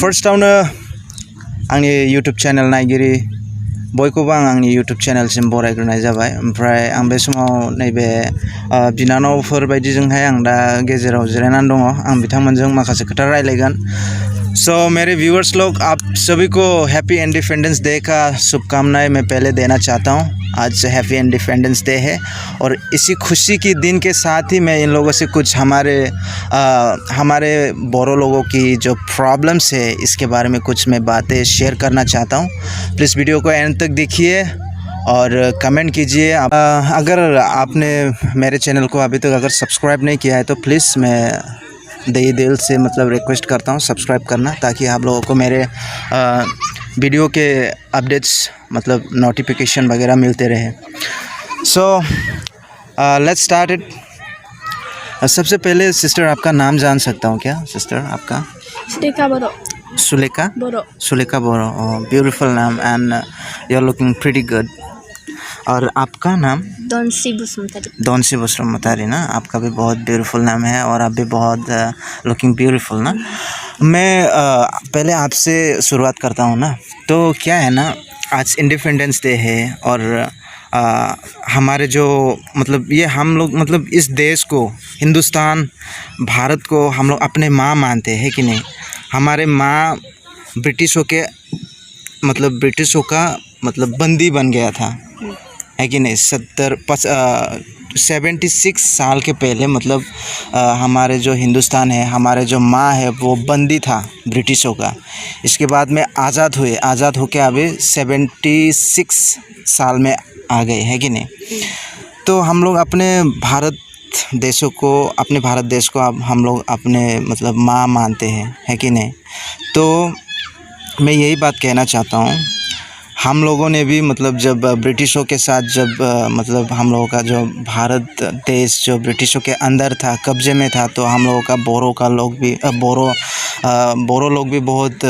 फार्स्टआवनो आंनि YouTube channel नायगिरि बयखौबो आंनि यूट्यूब चैनलसिम बरायग्रोनाय जाबाय। ओमफ्राय आं बे समाव नैबे बिनानावफोर बायदिजोंहाय आं दा गेजेराव जिरायनानै दङ। आं बिथांमोनजों माखासे खोथा रायलायगोन। सो मेरे व्यूअर्स लोग, आप सभी को हैप्पी इंडिपेंडेंस डे का शुभकामनाएं मैं पहले देना चाहता हूं। आज हैप्पी इंडिपेंडेंस डे है और इसी खुशी के दिन के साथ ही मैं इन लोगों से कुछ हमारे बोरो लोगों की जो प्रॉब्लम्स है इसके बारे में कुछ मैं बातें शेयर करना चाहता हूं। प्लीज़ वीडियो को एंड तक देखिए और कमेंट कीजिए। अगर आपने मेरे चैनल को अभी तक अगर सब्सक्राइब नहीं किया है तो प्लीज़ मैं दिल से मतलब रिक्वेस्ट करता हूँ सब्सक्राइब करना, ताकि आप लोगों को मेरे वीडियो के अपडेट्स मतलब नोटिफिकेशन वगैरह मिलते रहे। So let's start it. सबसे पहले सिस्टर, आपका नाम जान सकता हूँ क्या? सिस्टर आपका? सुलेखा बोरो। सुलेखा बोरो। सुलेखा बोरो। ब्यूटीफुल नाम and you are looking pretty good. और आपका नाम? दोनसी बसुमतारी। दोनसी बसुमतारी ना, आपका भी बहुत ब्यूटीफुल नाम है और आप भी बहुत लुकिंग ब्यूटीफुल ना। मैं पहले आपसे शुरुआत करता हूँ ना। तो क्या है ना, आज इंडिपेंडेंस डे है और हमारे जो मतलब ये हम लोग मतलब इस देश को, हिंदुस्तान भारत को हम लोग अपने माँ मानते हैं कि नहीं। हमारे माँ ब्रिटिशों का मतलब बंदी बन गया था, है कि नहीं। 76 साल के पहले मतलब हमारे जो हिंदुस्तान है, हमारे जो माँ है वो बंदी था ब्रिटिशों का। इसके बाद में आज़ाद होके अभी 76 साल में आ गए, है कि नहीं। तो हम लोग अपने भारत देश को अब हम लोग अपने मतलब माँ मानते हैं, है कि नहीं। तो मैं यही बात कहना चाहता हूँ, हम लोगों ने भी मतलब जब ब्रिटिशों के साथ मतलब हम लोगों का जो भारत देश जो ब्रिटिशों के अंदर था, कब्जे में था, तो हम लोगों का बोरो लोग भी बहुत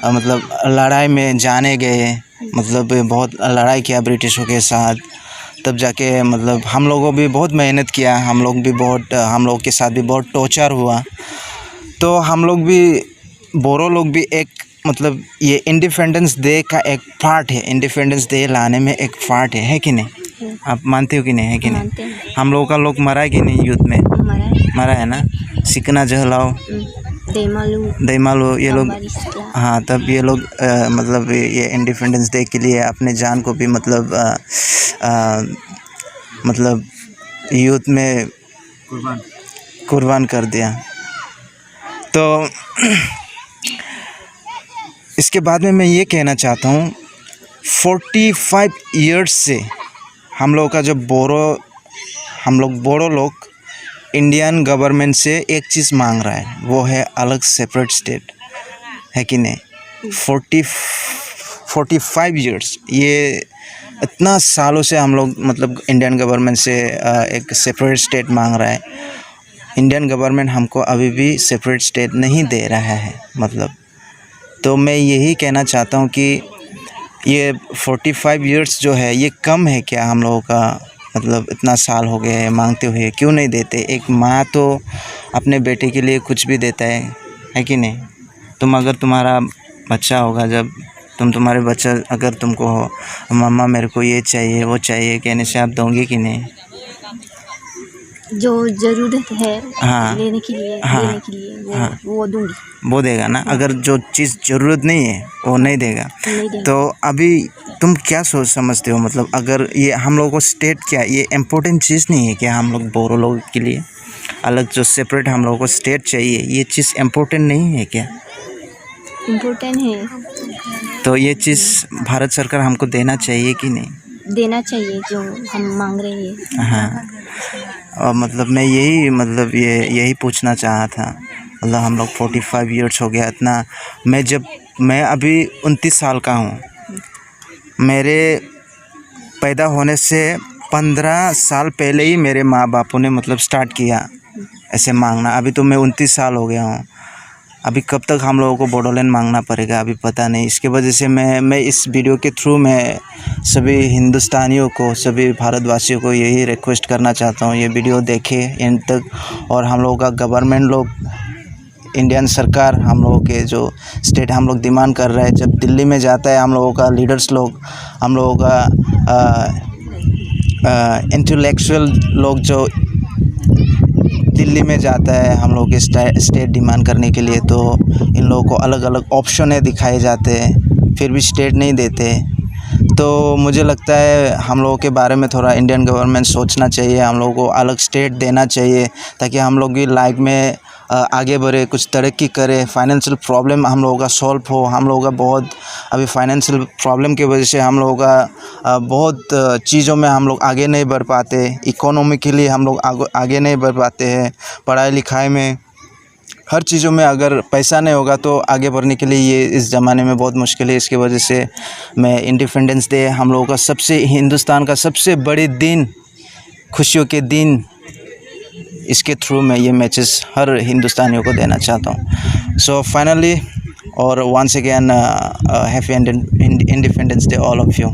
मतलब लड़ाई में जाने गए, मतलब बहुत लड़ाई किया ब्रिटिशों के साथ। तब जाके मतलब हम लोगों भी बहुत मेहनत किया, हम लोग के साथ भी बहुत टॉर्चर हुआ। तो हम लोग भी बोरो लोग भी एक मतलब ये इंडिपेंडेंस डे का एक पार्ट है, इंडिपेंडेंस डे लाने में एक पार्ट है कि नहीं। आप मानते हो कि नहीं, है कि नहीं। हम लोगों का लोग मरा है कि नहीं युद्ध में? मरा है ना। सिकना जहलाओ, दैमालू ये लोग, हाँ। तब ये लोग मतलब ये इंडिपेंडेंस डे के लिए अपने जान को भी मतलब युद्ध में कुर्बान कर दिया। तो इसके बाद में मैं ये कहना चाहता हूँ, 45 इयर्स से हम लोग का जो बोरो लोग इंडियन गवर्नमेंट से एक चीज़ मांग रहा है, वो है अलग सेपरेट स्टेट, है कि नहीं। 45 इयर्स, ये इतना सालों से हम लोग मतलब इंडियन गवर्नमेंट से एक सेपरेट स्टेट मांग रहा है। इंडियन गवर्नमेंट हमको अभी भी सेपरेट स्टेट नहीं दे रहा है मतलब। तो मैं यही कहना चाहता हूँ कि ये 45 इयर्स जो है ये कम है क्या हम लोगों का, मतलब इतना साल हो गए हैं मांगते हुए, क्यों नहीं देते। एक माँ तो अपने बेटे के लिए कुछ भी देता है कि नहीं। अगर तुम्हारा बच्चा होगा, जब तुम्हारे बच्चा अगर तुमको हो, मम्मा मेरे को ये चाहिए वो चाहिए कहने से आप दोगे कि नहीं। जो ज़रूरत है हाँ, लेने के लिए वो दूंगी, वो देगा ना। अगर जो चीज़ ज़रूरत नहीं है वो नहीं देगा। तो अभी तुम क्या सोच समझते हो, मतलब अगर ये हम लोगों को स्टेट, क्या ये इम्पोर्टेंट चीज़ नहीं है क्या हम लोग बोरो लोगों के लिए अलग जो सेपरेट हम लोगों को स्टेट चाहिए, ये चीज़ इम्पोर्टेंट नहीं है क्या? इम्पोर्टेंट है। तो ये चीज़ भारत सरकार हमको देना चाहिए कि नहीं? देना चाहिए जो हम मांग रहे हैं। हाँ, और मतलब मैं यही पूछना चाहा था। मतलब हम लोग 45 इयर्स हो गया इतना। मैं अभी 29 साल का हूँ। मेरे पैदा होने से 15 साल पहले ही मेरे माँ बापों ने मतलब स्टार्ट किया ऐसे मांगना। अभी तो मैं 29 साल हो गया हूँ। अभी कब तक हम लोगों को बोडोलैंड मांगना पड़ेगा अभी पता नहीं। इसके वजह से मैं इस वीडियो के थ्रू मैं सभी हिंदुस्तानियों को, सभी भारतवासियों को यही रिक्वेस्ट करना चाहता हूँ, ये वीडियो देखें एंड तक। और हम लोगों का गवर्नमेंट लोग इंडियन सरकार हम लोगों के जो स्टेट हम लोग डिमांड कर रहे हैं, जब दिल्ली में जाता है हम लोगों का लीडर्स लोग, हम लोगों का इंटेलेक्चुअल लोग जो दिल्ली में जाता है हम लोग के स्टेट डिमांड करने के लिए, तो इन लोगों को अलग अलग ऑप्शन दिखाए जाते हैं, फिर भी स्टेट नहीं देते। तो मुझे लगता है हम लोगों के बारे में थोड़ा इंडियन गवर्नमेंट सोचना चाहिए, हम लोगों को अलग स्टेट देना चाहिए ताकि हम लोग की लाइफ में आगे बढ़े, कुछ तरक्की करे, फाइनेंशियल प्रॉब्लम हम लोगों का सॉल्व हो। हम लोगों का बहुत अभी फाइनेंशियल प्रॉब्लम की वजह से हम लोगों का बहुत चीज़ों में हम लोग आगे नहीं बढ़ पाते, इकोनॉमिकली हम लोग आगे नहीं बढ़ पाते हैं, पढ़ाई लिखाई में हर चीज़ों में अगर पैसा नहीं होगा तो आगे बढ़ने के लिए ये इस ज़माने में बहुत मुश्किल है। इसकी वजह से मैं इंडिपेंडेंस डे हम लोगों का हिंदुस्तान का सबसे बड़े दिन, खुशियों के दिन, इसके थ्रू मैं ये मैसेज हर हिंदुस्तानियों को देना चाहता हूँ। सो फाइनली और once again happy independence day all of you.